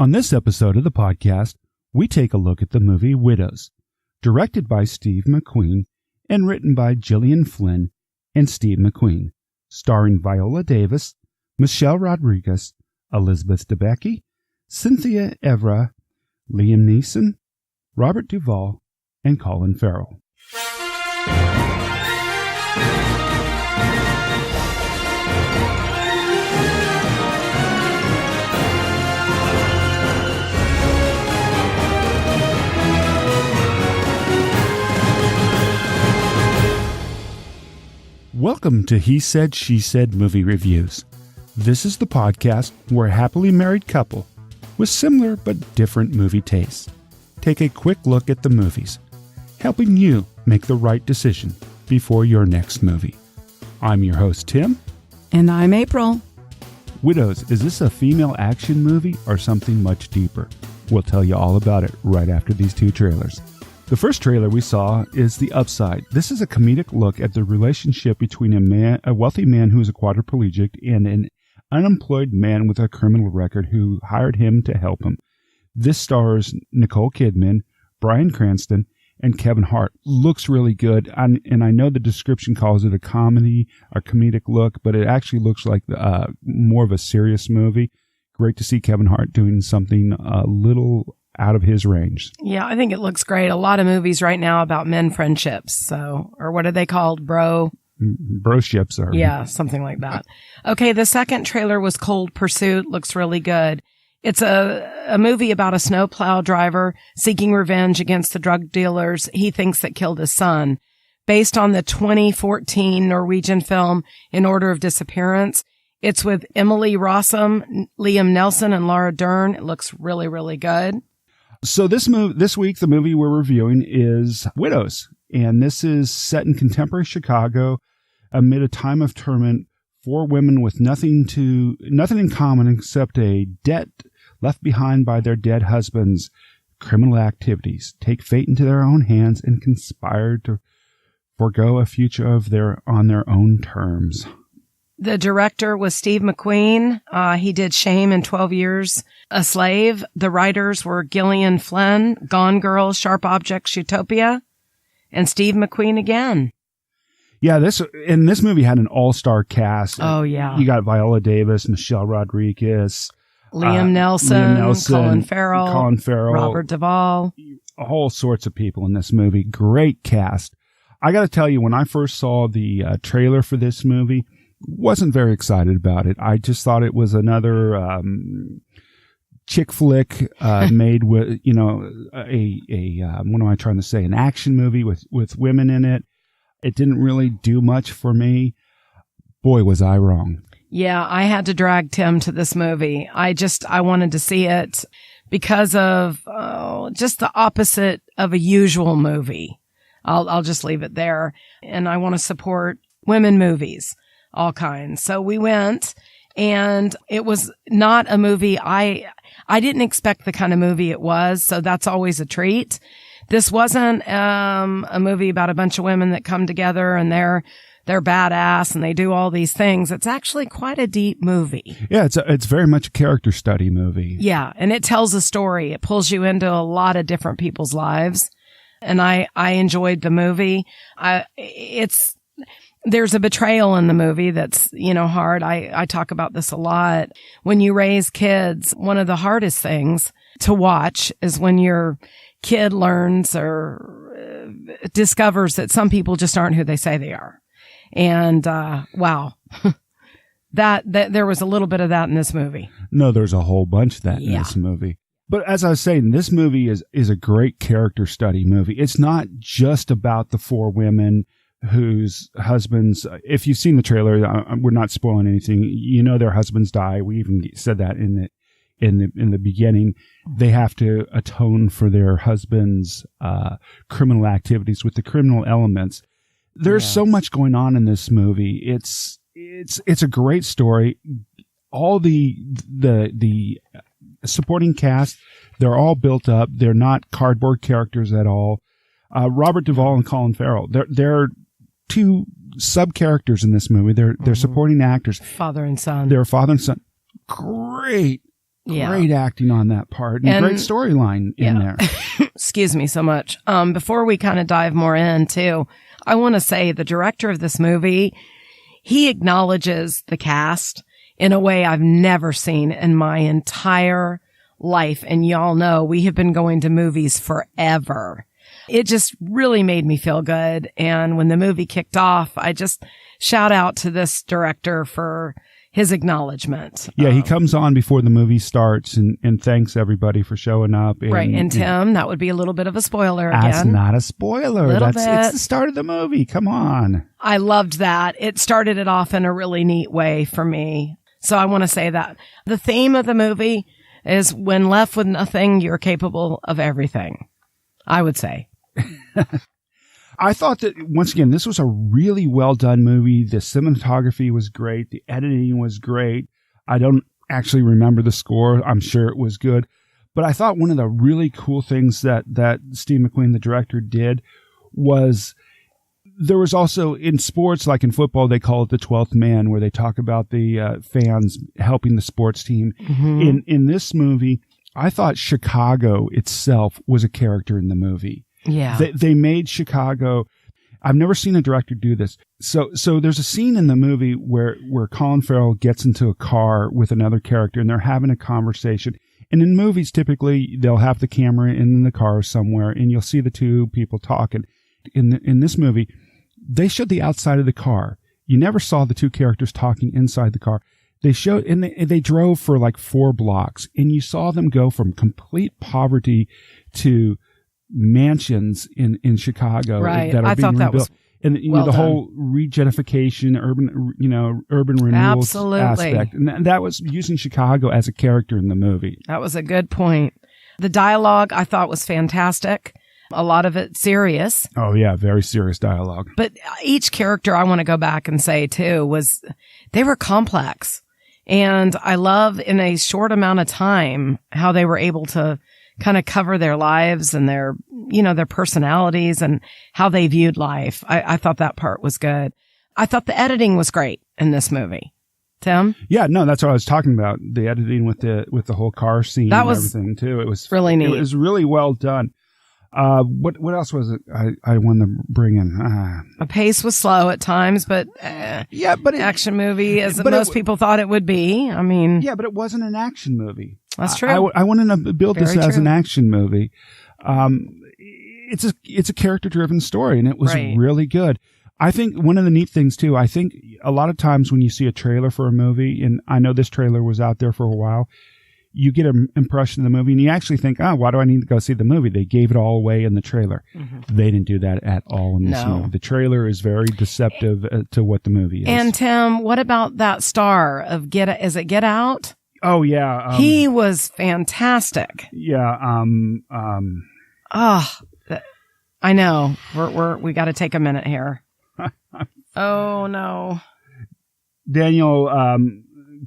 On this episode of the podcast, we take a look at the movie Widows, directed by Steve McQueen and written by Gillian Flynn and Steve McQueen, starring Viola Davis, Michelle Rodriguez, Elizabeth Debicki, Cynthia Erivo, Liam Neeson, Robert Duvall, and Colin Farrell. Welcome to He Said, She Said Movie Reviews. This is the podcast where a happily married couple with similar but different movie tastes take a quick look at the movies, helping you make the right decision before your next movie. I'm your host, Tim. And I'm April. Widows, is this a female action movie or something much deeper? We'll tell you all about it right after these two trailers. The first trailer we saw is The Upside. This is a comedic look at the relationship between a wealthy man who is a quadriplegic and an unemployed man with a criminal record who hired him to help him. This stars Nicole Kidman, Bryan Cranston, and Kevin Hart. Looks really good, and I know the description calls it a comedic look, but it actually looks like more of a serious movie. Great to see Kevin Hart doing something a little out of his range. Yeah, I think it looks great. A lot of movies right now about men friendships. Or what are they called? Broships. Yeah, something like that. Okay, the second trailer was Cold Pursuit. Looks really good. It's a movie about a snowplow driver seeking revenge against the drug dealers he thinks that killed his son. Based on the 2014 Norwegian film In Order of Disappearance. It's with Emily Rossum, Liam Neeson, and Laura Dern. It looks really, really good. So this week, the movie we're reviewing is Widows, and this is set in contemporary Chicago amid a time of torment. Four women with nothing in common except a debt left behind by their dead husbands' criminal activities take fate into their own hands and conspire to forego a future on their own terms. The director was Steve McQueen. He did Shame and 12 Years a Slave. The writers were Gillian Flynn, Gone Girl, Sharp Objects, Utopia, and Steve McQueen again. Yeah, this movie had an all-star cast. Oh, yeah. You got Viola Davis, Michelle Rodriguez, Liam Neeson, Colin Farrell, Robert Duvall. All sorts of people in this movie. Great cast. I got to tell you, when I first saw the trailer for this movie, wasn't very excited about it. I just thought it was another chick flick made with, what am I trying to say? An action movie with women in it. It didn't really do much for me. Boy, was I wrong. Yeah, I had to drag Tim to this movie. I wanted to see it because of just the opposite of a usual movie. I'll just leave it there. And I want to support women movies. All kinds. So we went, and it was not a movie. I didn't expect the kind of movie it was, so that's always a treat. This wasn't a movie about a bunch of women that come together and they're badass and they do all these things. It's actually quite a deep movie. Yeah, it's very much a character study movie. Yeah, and it tells a story. It pulls you into a lot of different people's lives, and I enjoyed the movie. There's a betrayal in the movie that's, hard. I talk about this a lot. When you raise kids, one of the hardest things to watch is when your kid learns or discovers that some people just aren't who they say they are. And, wow, that there was a little bit of that in this movie. No, there's a whole bunch of that in this movie. But as I was saying, this movie is a great character study movie. It's not just about the four women whose husbands, if you've seen the trailer, we're not spoiling anything. Their husbands die. We even said that in the beginning. They have to atone for their husbands' criminal activities with the criminal elements. There's so much going on in this movie. It's a great story. All the supporting cast, they're all built up. They're not cardboard characters at all. Robert Duvall and Colin Farrell, they're two sub characters in this movie. They're supporting actors. Father and son. They're father and son. Great Great acting on that part and great storyline in there. Excuse me so much. Before we kind of dive more in too, I want to say the director of this movie, he acknowledges the cast in a way I've never seen in my entire life. And y'all know we have been going to movies forever. It just really made me feel good. And when the movie kicked off, I just shout out to this director for his acknowledgement. Yeah, he comes on before the movie starts and thanks everybody for showing up. And Tim, that would be a little bit of a spoiler again. That's not a spoiler. It's the start of the movie. Come on. I loved that. It started it off in a really neat way for me. So I want to say that. The theme of the movie is when left with nothing, you're capable of everything, I would say. I thought that, once again, this was a really well done movie. The cinematography was great. The editing was great. I don't actually remember the score. I'm sure it was good. But I thought one of the really cool things that Steve McQueen, the director, did was there was also in sports, like in football, they call it the 12th man, where they talk about the fans helping the sports team. Mm-hmm. In this movie, I thought Chicago itself was a character in the movie. Yeah. They made Chicago. I've never seen a director do this. So there's a scene in the movie where Colin Farrell gets into a car with another character and they're having a conversation. And in movies, typically they'll have the camera in the car somewhere and you'll see the two people talking. In this movie, they showed the outside of the car. You never saw the two characters talking inside the car. They showed, and they drove for like 4 blocks and you saw them go from complete poverty to mansions in Chicago that are being rebuilt. And the whole regentrification, urban renewal aspect. And that was using Chicago as a character in the movie. That was a good point. The dialogue I thought was fantastic. A lot of it serious. Oh yeah, very serious dialogue. But each character, I want to go back and say too, they were complex. And I love in a short amount of time how they were able to kind of cover their lives and their personalities and how they viewed life. I thought that part was good. I thought the editing was great in this movie. Tim? Yeah, no, that's what I was talking about. The editing with the whole car scene and everything too. It was really neat. It was really well done. What else was it I wanted to bring in? The pace was slow at times, but action movie as most people thought it would be. I mean, yeah, but it wasn't an action movie. That's true. I wanted to build this as an action movie. It's a character driven story, and it was really good. I think one of the neat things too. I think a lot of times when you see a trailer for a movie, and I know this trailer was out there for a while, you get an impression of the movie and you actually think, why do I need to go see the movie? They gave it all away in the trailer. Mm-hmm. They didn't do that at all in this movie. The trailer is very deceptive to what the movie is. And Tim, what about that star of is it Get Out? Oh yeah. He was fantastic. Yeah. I know. We got to take a minute here. Oh no. Daniel,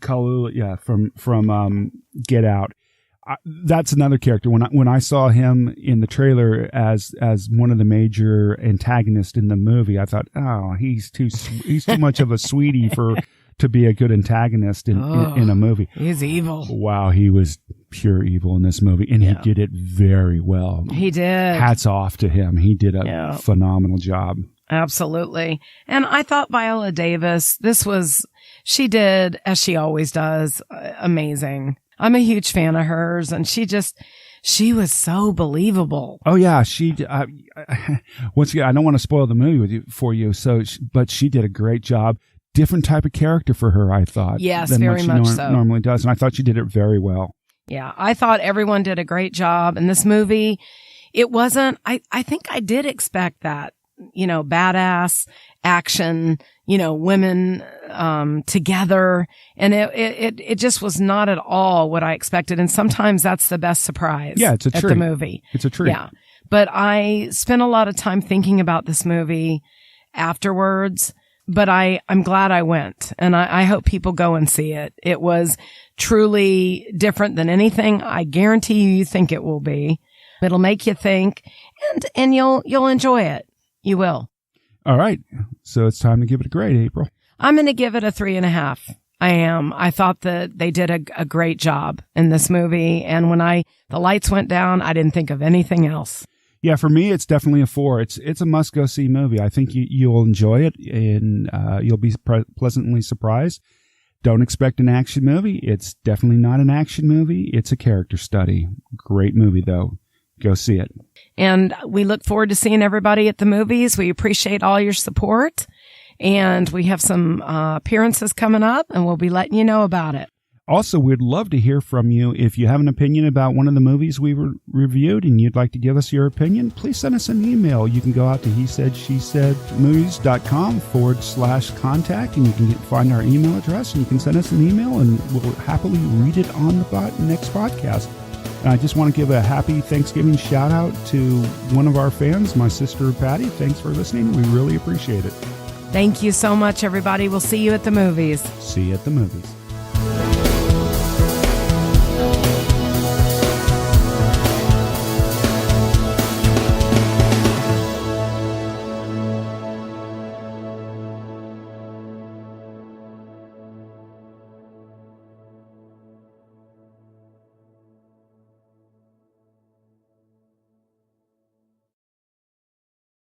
Kaluuya, from Get Out. That's another character. When I saw him in the trailer as one of the major antagonists in the movie, I thought, he's too much of a sweetie to be a good antagonist in a movie. He's evil. Wow, he was pure evil in this movie, and he did it very well. He did. Hats off to him. He did a phenomenal job. Absolutely. And I thought Viola Davis, she did, as she always does, amazing. I'm a huge fan of hers, and she was so believable. Oh yeah, once again, I don't want to spoil the movie for you. But she did a great job. Different type of character for her, I thought. Yes, than very what she much so. Normally does, and I thought she did it very well. Yeah, I thought everyone did a great job in this movie. It wasn't. I think I did expect that. Badass action, women, together. And it just was not at all what I expected. And sometimes that's the best surprise. Yeah, it's a treat. At the movie. It's a treat. Yeah. But I spent a lot of time thinking about this movie afterwards, but I'm glad I went, and I hope people go and see it. It was truly different than anything I guarantee you think it will be. It'll make you think, and you'll enjoy it. You will. All right. So it's time to give it a grade, April. I'm going to give it a 3.5. I am. I thought that they did a great job in this movie. And when the lights went down, I didn't think of anything else. Yeah, for me, it's definitely a 4. It's a must-go-see movie. I think you'll enjoy it, and you'll be pleasantly surprised. Don't expect an action movie. It's definitely not an action movie. It's a character study. Great movie, though. Go see it. And we look forward to seeing everybody at the movies. We appreciate all your support. And we have some appearances coming up, and we'll be letting you know about it. Also, we'd love to hear from you. If you have an opinion about one of the movies we reviewed and you'd like to give us your opinion, please send us an email. You can go out to hesaidshesmovies.com/contact, and you can find our email address, and you can send us an email, and we'll happily read it on the next podcast. And I just want to give a happy Thanksgiving shout out to one of our fans, my sister Patty. Thanks for listening. We really appreciate it. Thank you so much, everybody. We'll see you at the movies. See you at the movies.